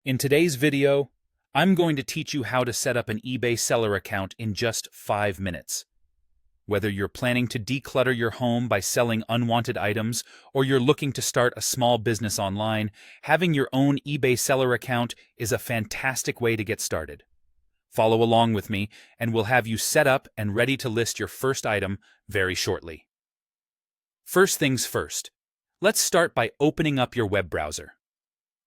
In today's video, I'm going to teach you how to set up an eBay seller account in just 5 minutes. Whether you're planning to declutter your home by selling unwanted items or you're looking to start a small business online, having your own eBay seller account is a fantastic way to get started. Follow along with me, and we'll have you set up and ready to list your first item very shortly. First things first, let's start by opening up your web browser.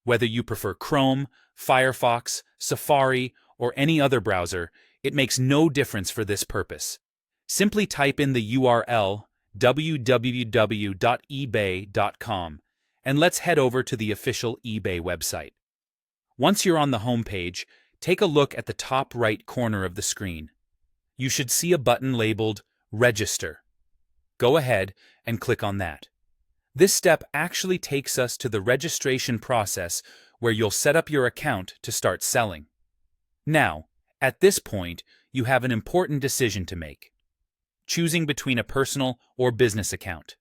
Whether you prefer Chrome, Firefox, Safari, or any other browser, it makes no difference for this purpose. Simply type in the URL www.ebay.com and let's head over to the official eBay website. Once you're on the home page, take a look at the top right corner of the screen. You should see a button labeled Register. Go ahead and click on that. This step actually takes us to the registration process where you'll set up your account to start selling. Now, at this point, you have an important decision to make: choosing between a personal or business account.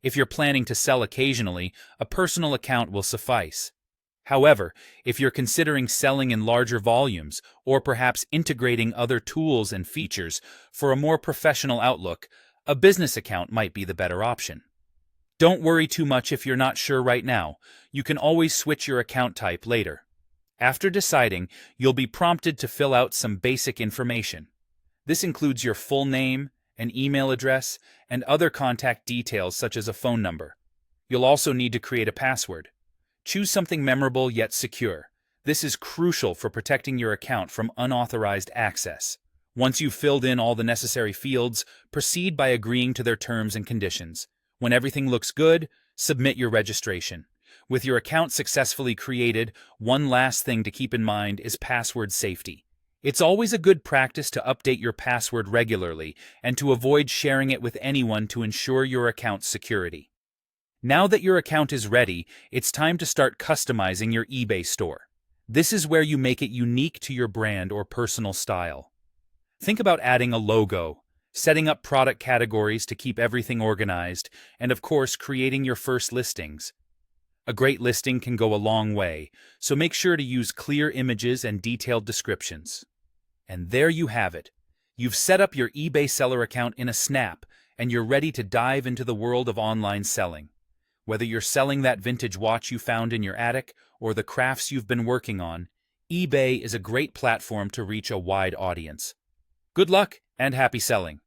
If you're planning to sell occasionally, a personal account will suffice. However, if you're considering selling in larger volumes or perhaps integrating other tools and features for a more professional outlook, a business account might be the better option. Don't worry too much if you're not sure right now. You can always switch your account type later. After deciding, you'll be prompted to fill out some basic information. This includes your full name, an email address, and other contact details such as a phone number. You'll also need to create a password. Choose something memorable yet secure. This is crucial for protecting your account from unauthorized access. Once you've filled in all the necessary fields, proceed by agreeing to their terms and conditions. When everything looks good, submit your registration. With your account successfully created, one last thing to keep in mind is password safety. It's always a good practice to update your password regularly and to avoid sharing it with anyone to ensure your account's security. Now that your account is ready, it's time to start customizing your eBay store. This is where you make it unique to your brand or personal style. Think about adding a logo, setting up product categories to keep everything organized, and of course, creating your first listings. A great listing can go a long way, so make sure to use clear images and detailed descriptions. And there you have it. You've set up your eBay seller account in a snap, and you're ready to dive into the world of online selling. Whether you're selling that vintage watch you found in your attic or the crafts you've been working on, eBay is a great platform to reach a wide audience. Good luck and happy selling!